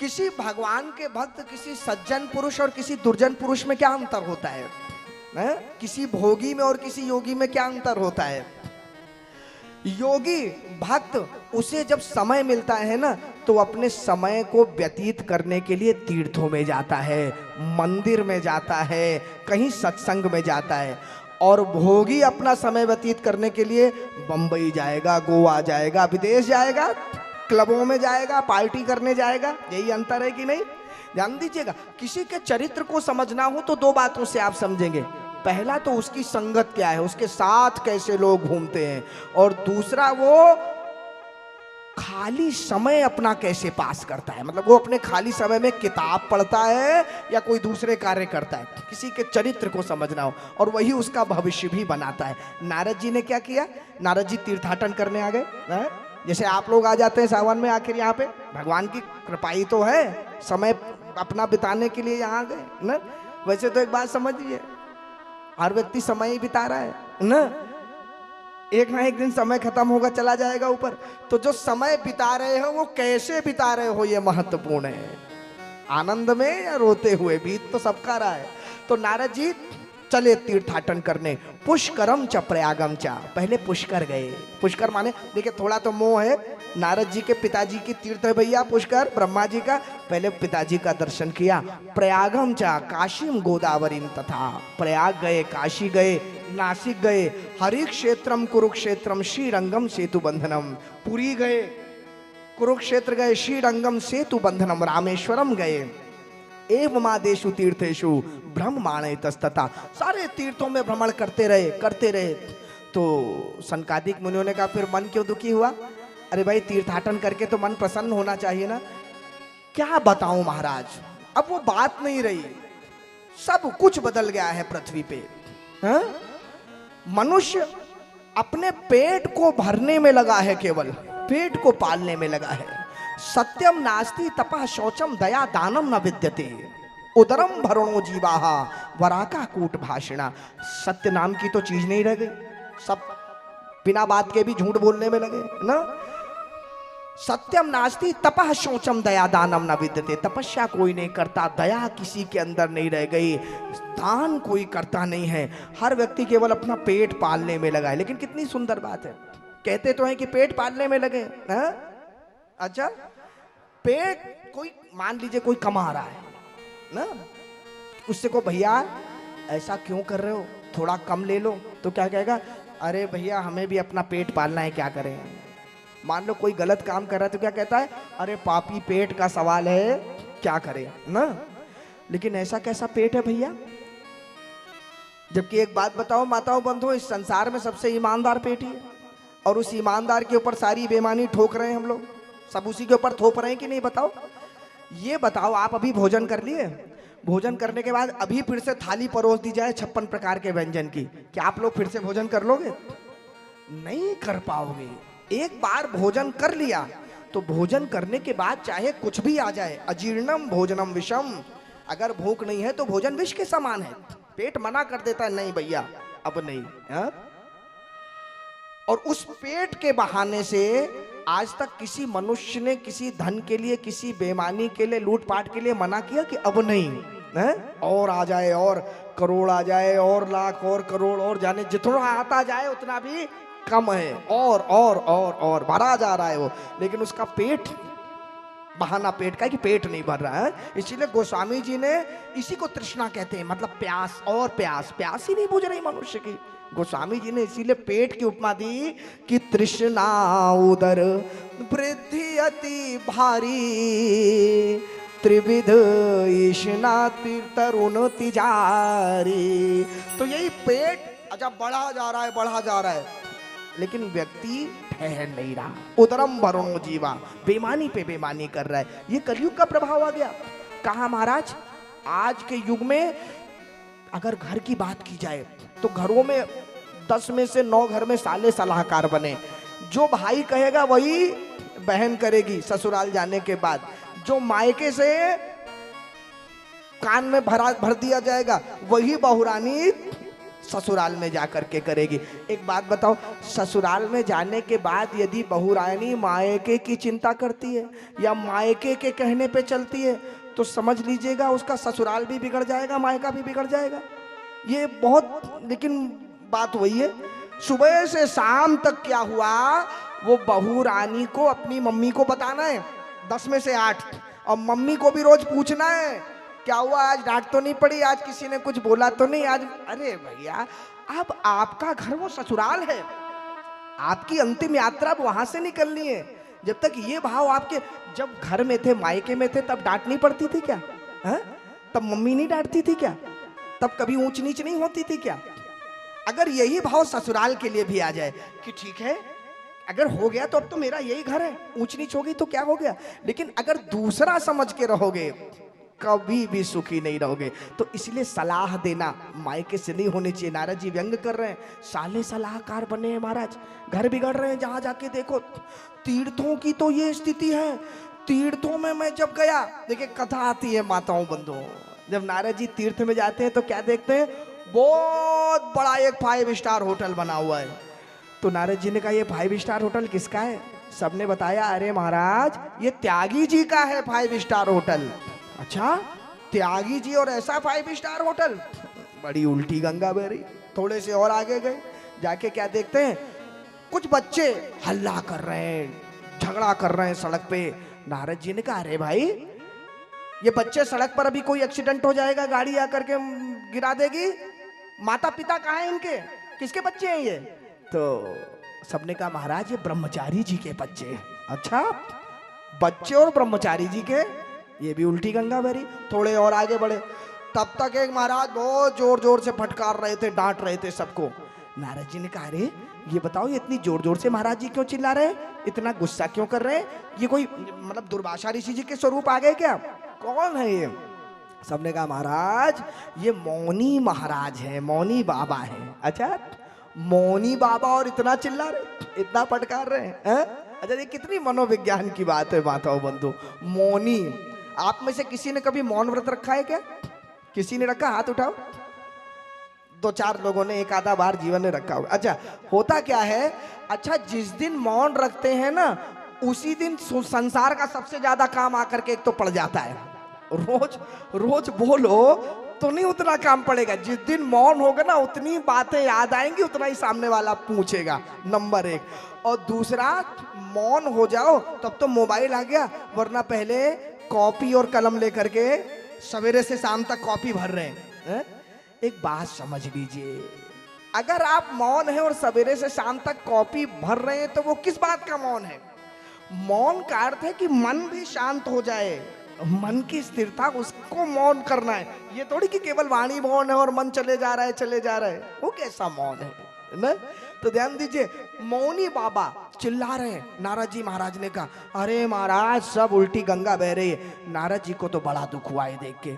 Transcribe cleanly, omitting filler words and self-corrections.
किसी भगवान के भक्त, किसी सज्जन पुरुष और किसी दुर्जन पुरुष में क्या अंतर होता है? किसी भोगी में और किसी योगी में क्या अंतर होता है? योगी भक्त, उसे जब समय मिलता है ना, तो अपने समय को व्यतीत करने के लिए तीर्थों में जाता है, मंदिर में जाता है, कहीं सत्संग में जाता है। और भोगी अपना समय व्यतीत करने के लिए बंबई जाएगा, गोवा जाएगा, विदेश जाएगा, क्लबों में जाएगा, पार्टी करने जाएगा। यही अंतर है कि नहीं? ध्यान दीजिएगा, किसी के चरित्र को समझना हो तो दो बातों से आप समझेंगे। पहला तो उसकी संगत क्या है, उसके साथ कैसे लोग घूमते हैं, और दूसरा वो खाली समय अपना कैसे पास करता है। मतलब वो अपने खाली समय में किताब पढ़ता है या कोई दूसरे कार्य करता है। किसी के चरित्र को समझना हो, और वही उसका भविष्य भी बनाता है। नारद जी ने क्या किया? नारद जी तीर्थाटन करने आ गए। जैसे आप लोग आ जाते हैं सावन में, आखिर यहाँ पे भगवान की कृपा ही तो है, समय अपना बिताने के लिए यहाँ गए ना। वैसे तो एक बात समझिए, हर व्यक्ति समय ही बिता रहा है ना, एक ना एक दिन समय खत्म होगा, चला जाएगा ऊपर। तो जो समय बिता रहे हो वो कैसे बिता रहे हो, ये महत्वपूर्ण है। आनंद में या रोते हुए, बीत तो सबका रहा है। तो नारद जी चले तीर्थाटन करने। पुष्करम च प्रयागम च, पहले पुष्कर गए। पुष्कर माने देखिए, थोड़ा तो मोह है, नारद जी के पिताजी की तीर्थ है भैया पुष्कर, ब्रह्मा जी का। पहले पिताजी का दर्शन किया। प्रयागम च काशीम गोदावरीम तथा, प्रयाग गए, काशी गए, नासिक गए, हरि क्षेत्रम कुरुक्षेत्रम श्रीरंगम सेतु बंधनम, पुरी गए, कुरुक्षेत्र गए, श्रीरंगम सेतु बंधनम, रामेश्वरम गए, एवमादेशु तीर्थेशु ब्रह्माणे तस्तता। सारे तीर्थों में भ्रमण करते रहे। तो सनकादिक मुनियों ने कहा, फिर मन क्यों दुखी हुआ? अरे भाई, तीर्थाटन करके तो मन प्रसन्न होना चाहिए ना। क्या बताऊं महाराज, अब वो बात नहीं रही, सब कुछ बदल गया है पृथ्वी पे। मनुष्य अपने पेट को भरने में लगा है, केवल पेट को पालने में लगा है। सत्यम नास्ति तपः शौचम दया दानम न विद्यते, उदरम भरणो जीवाहा वराका कूट भाषिणा। सत्य नाम की तो चीज नहीं रह गई, सब बिना बात के भी झूठ बोलने में लगे ना। सत्यम नास्ति तपः शौचम दया दानम न विद्यते, तपस्या कोई नहीं करता, दया किसी के अंदर नहीं रह गई, दान कोई करता नहीं है। हर व्यक्ति केवल अपना पेट पालने में लगा है। लेकिन कितनी सुंदर बात है, कहते तो हैं कि पेट पालने में लगे हैं। अच्छा, पेट कोई मान लीजिए कोई कमा रहा है ना, उससे को भैया ऐसा क्यों कर रहे हो, थोड़ा कम ले लो, तो क्या कहेगा? अरे भैया, हमें भी अपना पेट पालना है, क्या करें। मान लो कोई गलत काम कर रहा है तो क्या कहता है? अरे पापी, पेट का सवाल है, क्या करें ना। लेकिन ऐसा कैसा पेट है भैया? जबकि एक बात बताओ माताओं बंधुओं, इस संसार में सबसे ईमानदार पेट ही है, और उस ईमानदार के ऊपर सारी बेईमानी ठोक रहे हैं हम लोग, सब उसी के ऊपर थोप रहे हैं कि नहीं? बताओ, ये बताओ। आप अभी भोजन कर लिए, भोजन करने के बाद अभी फिर से थाली परोस दी जाए 56 प्रकार के व्यंजन की, क्या आप लोग फिर से भोजन कर लोगे? नहीं कर पाओगे। एक बार भोजन कर लिया तो भोजन करने के बाद चाहे कुछ भी आ जाए, अजीर्णम भोजनम विषम, अगर भूख नहीं है तो भोजन विष के समान है। पेट मना कर देता है, नहीं भैया अब नहीं। और उस पेट के बहाने से आज तक किसी मनुष्य ने किसी धन के लिए, किसी बेईमानी के लिए, लूटपाट के लिए मना किया कि अब नहीं है? और आ जाए, और करोड़ आ जाए, और लाख, और करोड़, और जाने जितना आता जाए उतना भी कम है, और भरा जा रहा है वो। लेकिन उसका पेट, बहाना पेट का है कि पेट नहीं भर रहा है। इसीलिए गोस्वामी जी ने इसी को तृष्णा कहते हैं, मतलब प्यास, और प्यास, प्यास ही नहीं बुझ रही मनुष्य की। गोस्वामी जी ने इसीलिए पेट की उपमा दी कि तृष्णा उदर वृद्धि अति भारी, त्रिविध ईशना तरुण तिजारी। तो यही पेट जब बढ़ा जा रहा है, लेकिन व्यक्ति ठहर नहीं रहा, उदरम भरणो जीवा, बेईमानी पे बेईमानी कर रहा है। ये कलयुग का प्रभाव आ गया। कहा महाराज, आज के युग में अगर घर की बात की जाए तो घरों में 10 में से 9 घर में साले सलाहकार बने। जो भाई कहेगा वही बहन करेगी ससुराल जाने के बाद, जो मायके से कान में भर दिया जाएगा वही बहुरानी ससुराल में जाकर के करेगी। एक बात बताओ, ससुराल में जाने के बाद यदि बहुरानी मायके की चिंता करती है या मायके के कहने पे चलती है तो समझ लीजिएगा उसका ससुराल भी बिगड़ जाएगा, मायका भी बिगड़ जाएगा। ये बहुत, लेकिन बात वही है, सुबह से शाम तक क्या हुआ वो बहू रानी को अपनी मम्मी को बताना है 10 में से 8, और मम्मी को भी रोज पूछना है क्या हुआ, आज डांट तो नहीं पड़ी, आज किसी ने कुछ बोला तो नहीं आज। अरे भैया, अब आपका घर वो ससुराल है, आपकी अंतिम यात्रा वहां से निकलनी है। जब तक ये भाव आपके, जब घर में थे मायके में थे तब डांट नहीं पड़ती थी क्या? है? तब मम्मी नहीं डांटती थी क्या? तब कभी ऊंच नीच नहीं होती थी क्या? अगर यही भाव ससुराल के लिए भी आ जाए कि ठीक है अगर हो गया तो अब तो मेरा यही घर है, ऊंच नीच होगी तो क्या हो गया, लेकिन अगर दूसरा समझ के रहोगे कभी भी सुखी नहीं रहोगे। तो इसलिए सलाह देना मायके से नहीं होनी चाहिए। नारद जी व्यंग कर रहे हैं, साले सलाहकार बने हैं महाराज, घर बिगड़ रहे हैं। जहां जाके देखो तीर्थों की तो ये स्थिति है। तीर्थों में मैं जब गया, देखिए कथा आती है माताओं बंधुओं, जब नारद जी तीर्थ में जाते हैं तो क्या देखते हैं, बहुत बड़ा एक 5 स्टार होटल बना हुआ है। तो नारद जी ने कहा ये 5 स्टार होटल किसका है? सबने बताया अरे महाराज ये त्यागी जी का है 5 स्टार होटल। अच्छा, त्यागी जी और ऐसा 5 स्टार होटल, बड़ी उल्टी गंगा बह रही। थोड़े से और आगे गए, जाके क्या देखते हैं, कुछ बच्चे हल्ला कर रहे हैं, झगड़ा कर रहे हैं सड़क पे। नारद जी ने कहा अरे भाई ये बच्चे सड़क पर, अभी कोई एक्सीडेंट हो जाएगा, गाड़ी आकर के गिरा देगी, माता पिता कहाँ हैं इनके, किसके बच्चे हैं ये? तो सबने कहा महाराज ये ब्रह्मचारी जी के बच्चे हैं। अच्छा, बच्चे और ब्रह्मचारी जी के, ये भी उल्टी गंगा बहरी। थोड़े और आगे बढ़े, तब तक एक महाराज बहुत जोर जोर से फटकार रहे थे, डांट रहे थे सबको। नारद जी ने कहा अरे ये बताओ ये इतनी जोर जोर से महाराज जी क्यों चिल्ला रहे हैं, इतना गुस्सा क्यों कर रहे हैं, ये कोई मतलब दुर्वासा ऋषि जी के स्वरूप आ गए क्या, कौन है ये? सबने कहा महाराज ये मौनी महाराज है, मौनी बाबा है। अच्छा, मौनी बाबा और इतना चिल्ला रहे, इतना फटकार रहे हैं? अच्छा, ये कितनी मनोविज्ञान की बात है माताओं बंधु। मौनी, आप में से किसी ने कभी मौन व्रत रखा है क्या? किसी ने रखा? हाथ उठाओ। 2-4 लोगों ने एक आधा बार जीवन में रखा होगा। अच्छा, होता क्या है, अच्छा जिस दिन मौन रखते हैं ना उसी दिन संसार का सबसे ज्यादा काम आकर के एक तो पड़ जाता है। रोज रोज बोलो तो नहीं उतना काम पड़ेगा, जिस दिन मौन होगा ना उतनी बातें याद आएंगी, उतना ही सामने वाला पूछेगा, नंबर 1। और दूसरा, मौन हो जाओ तब तो मोबाइल आ गया, वरना पहले कॉपी और कलम लेकर के सवेरे से शाम तक कॉपी भर रहे हैं। एक बात समझ लीजिए, अगर आप मौन है और सवेरे से शाम तक कॉपी भर रहे हैं तो वो किस बात का मौन है? मौन का अर्थ है कि मन भी शांत हो जाए, मन की स्थिरता, उसको मौन करना है। ये थोड़ी कि केवल वाणी मौन है और मन चले जा रहा है चले जा रहा है, वो कैसा मौन है ना? तो ध्यान दीजिए, मौनी बाबा चिल्ला रहे हैं। नारद जी महाराज ने कहा अरे महाराज सब उल्टी गंगा बह रही है। नारद जी को तो बड़ा दुख हुआ है देख के।